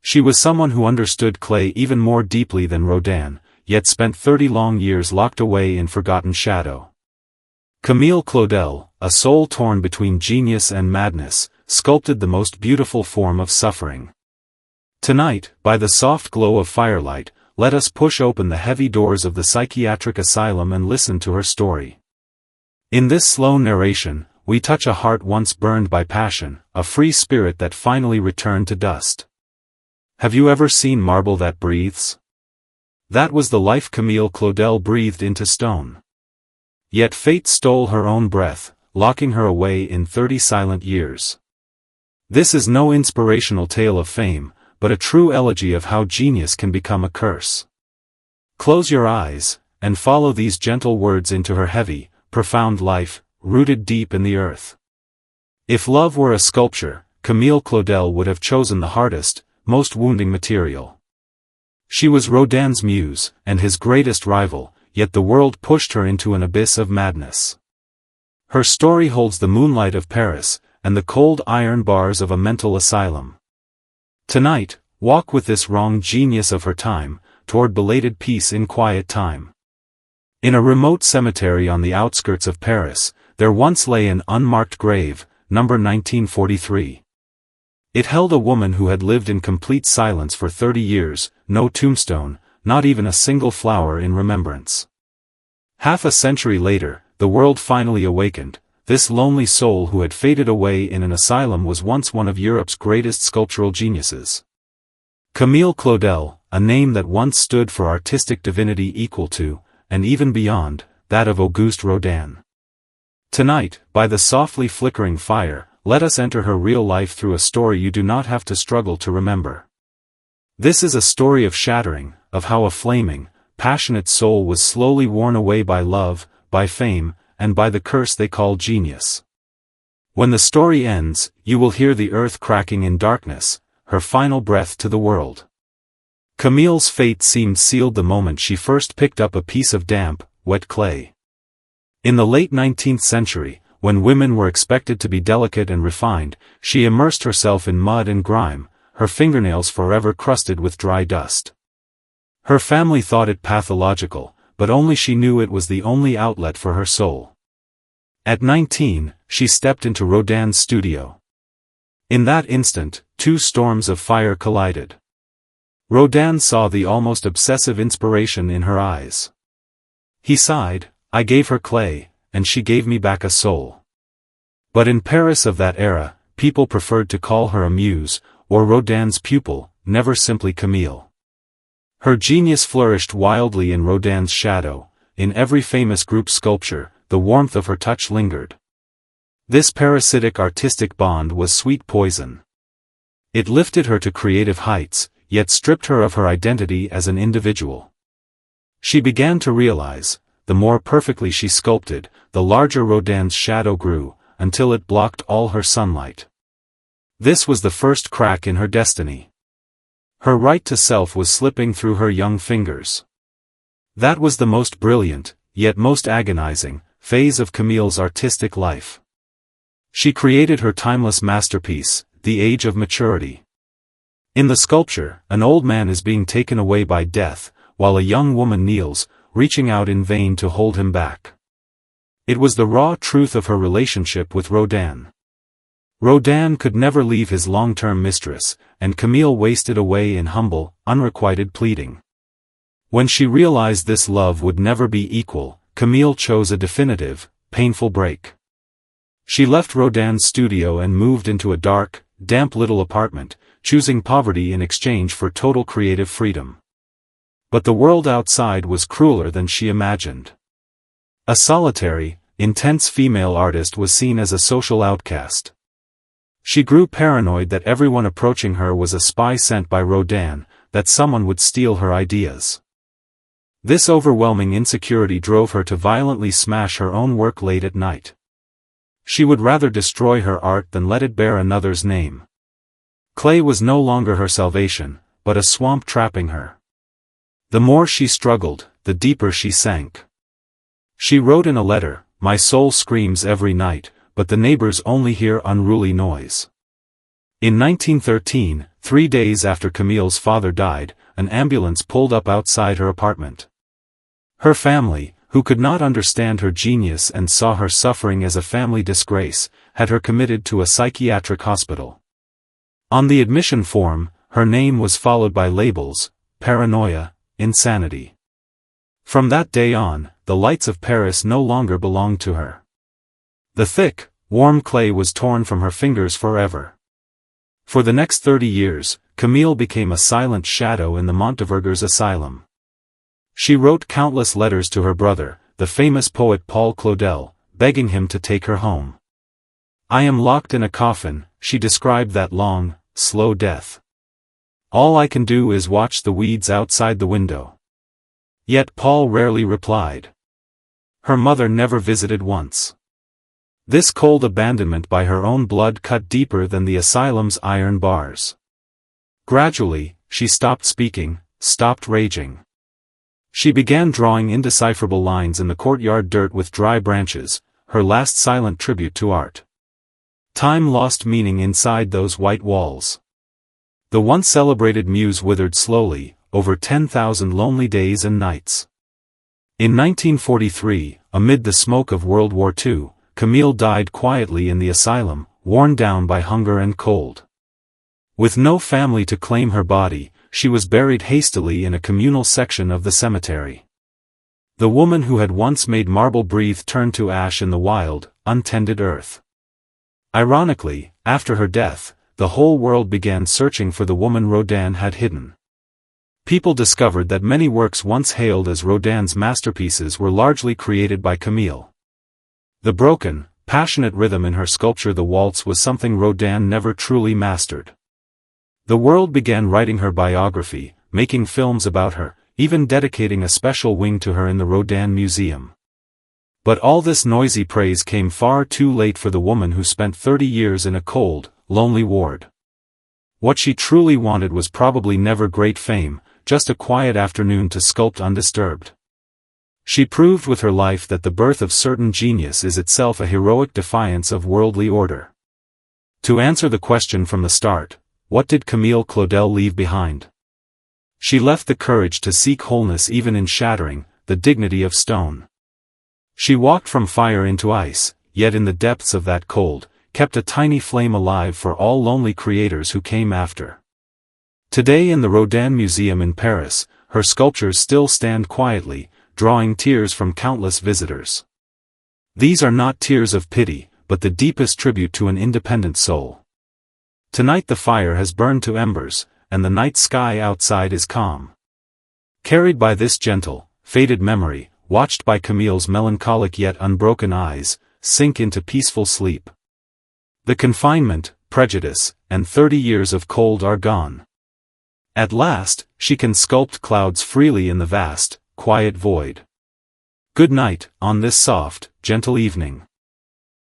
She was someone who understood clay even more deeply than Rodin, yet spent 30 long years locked away in forgotten shadow. Camille Claudel, a soul torn between genius and madness, sculpted the most beautiful form of suffering. Tonight, by the soft glow of firelight, let us push open the heavy doors of the psychiatric asylum and listen to her story. In this slow narration, we touch a heart once burned by passion, a free spirit that finally returned to dust. Have you ever seen marble that breathes? That was the life Camille Claudel breathed into stone. Yet fate stole her own breath, locking her away in 30 silent years. This is no inspirational tale of fame, but a true elegy of how genius can become a curse. Close your eyes, and follow these gentle words into her heavy, profound life, rooted deep in the earth. If love were a sculpture, Camille Claudel would have chosen the hardest, most wounding material. She was Rodin's muse, and his greatest rival, yet the world pushed her into an abyss of madness. Her story holds the moonlight of Paris, and the cold iron bars of a mental asylum. Tonight, walk with this wrong genius of her time, toward belated peace in quiet time. In a remote cemetery on the outskirts of Paris, there once lay an unmarked grave, number 1943. It held a woman who had lived in complete silence for 30 years, no tombstone, not even a single flower in remembrance. Half a century later, the world finally awakened. This lonely soul who had faded away in an asylum was once one of Europe's greatest sculptural geniuses. Camille Claudel, a name that once stood for artistic divinity equal to, and even beyond, that of Auguste Rodin. Tonight, by the softly flickering fire, let us enter her real life through a story you do not have to struggle to remember. This is a story of shattering, of how a flaming, passionate soul was slowly worn away by love, by fame, and by the curse they call genius. When the story ends, you will hear the earth cracking in darkness, her final breath to the world. Camille's fate seemed sealed the moment she first picked up a piece of damp, wet clay. In the late 19th century, when women were expected to be delicate and refined, she immersed herself in mud and grime, her fingernails forever crusted with dry dust. Her family thought it pathological, but only she knew it was the only outlet for her soul. At 19, she stepped into Rodin's studio. In that instant, two storms of fire collided. Rodin saw the almost obsessive inspiration in her eyes. He sighed, "I gave her clay, and she gave me back a soul." But in Paris of that era, people preferred to call her a muse, or Rodin's pupil, never simply Camille. Her genius flourished wildly in Rodin's shadow. In every famous group sculpture, the warmth of her touch lingered. This parasitic artistic bond was sweet poison. It lifted her to creative heights, yet stripped her of her identity as an individual. She began to realize, the more perfectly she sculpted, the larger Rodin's shadow grew, until it blocked all her sunlight. This was the first crack in her destiny. Her right to self was slipping through her young fingers. That was the most brilliant, yet most agonizing, phase of Camille's artistic life. She created her timeless masterpiece, The Age of Maturity. In the sculpture, an old man is being taken away by death, while a young woman kneels, reaching out in vain to hold him back. It was the raw truth of her relationship with Rodin. Rodin could never leave his long-term mistress, and Camille wasted away in humble, unrequited pleading. When she realized this love would never be equal, Camille chose a definitive, painful break. She left Rodin's studio and moved into a dark, damp little apartment, choosing poverty in exchange for total creative freedom. But the world outside was crueler than she imagined. A solitary, intense female artist was seen as a social outcast. She grew paranoid that everyone approaching her was a spy sent by Rodin, that someone would steal her ideas. This overwhelming insecurity drove her to violently smash her own work late at night. She would rather destroy her art than let it bear another's name. Clay was no longer her salvation, but a swamp trapping her. The more she struggled, the deeper she sank. She wrote in a letter, "My soul screams every night, but the neighbors only hear unruly noise." In 1913, 3 days after Camille's father died, an ambulance pulled up outside her apartment. Her family, who could not understand her genius and saw her suffering as a family disgrace, had her committed to a psychiatric hospital. On the admission form, her name was followed by labels: paranoia, insanity. From that day on, the lights of Paris no longer belonged to her. The thick, warm clay was torn from her fingers forever. For the next 30 years, Camille became a silent shadow in the Montevergers asylum. She wrote countless letters to her brother, the famous poet Paul Claudel, begging him to take her home. "I am locked in a coffin," she described that long, slow death. "All I can do is watch the weeds outside the window." Yet Paul rarely replied. Her mother never visited once. This cold abandonment by her own blood cut deeper than the asylum's iron bars. Gradually, she stopped speaking, stopped raging. She began drawing indecipherable lines in the courtyard dirt with dry branches, her last silent tribute to art. Time lost meaning inside those white walls. The once celebrated muse withered slowly, over 10,000 lonely days and nights. In 1943, amid the smoke of World War II, Camille died quietly in the asylum, worn down by hunger and cold. With no family to claim her body, she was buried hastily in a communal section of the cemetery. The woman who had once made marble breathe turned to ash in the wild, untended earth. Ironically, after her death, the whole world began searching for the woman Rodin had hidden. People discovered that many works once hailed as Rodin's masterpieces were largely created by Camille. The broken, passionate rhythm in her sculpture The Waltz was something Rodin never truly mastered. The world began writing her biography, making films about her, even dedicating a special wing to her in the Rodin Museum. But all this noisy praise came far too late for the woman who spent 30 years in a cold, lonely ward. What she truly wanted was probably never great fame, just a quiet afternoon to sculpt undisturbed. She proved with her life that the birth of certain genius is itself a heroic defiance of worldly order. To answer the question from the start, what did Camille Claudel leave behind? She left the courage to seek wholeness even in shattering, the dignity of stone. She walked from fire into ice, yet in the depths of that cold, kept a tiny flame alive for all lonely creators who came after. Today in the Rodin Museum in Paris, her sculptures still stand quietly, drawing tears from countless visitors. These are not tears of pity, but the deepest tribute to an independent soul. Tonight the fire has burned to embers, and the night sky outside is calm. Carried by this gentle, faded memory, watched by Camille's melancholic yet unbroken eyes, sink into peaceful sleep. The confinement, prejudice, and 30 years of cold are gone. At last, she can sculpt clouds freely in the vast, quiet void. Good night, on this soft, gentle evening.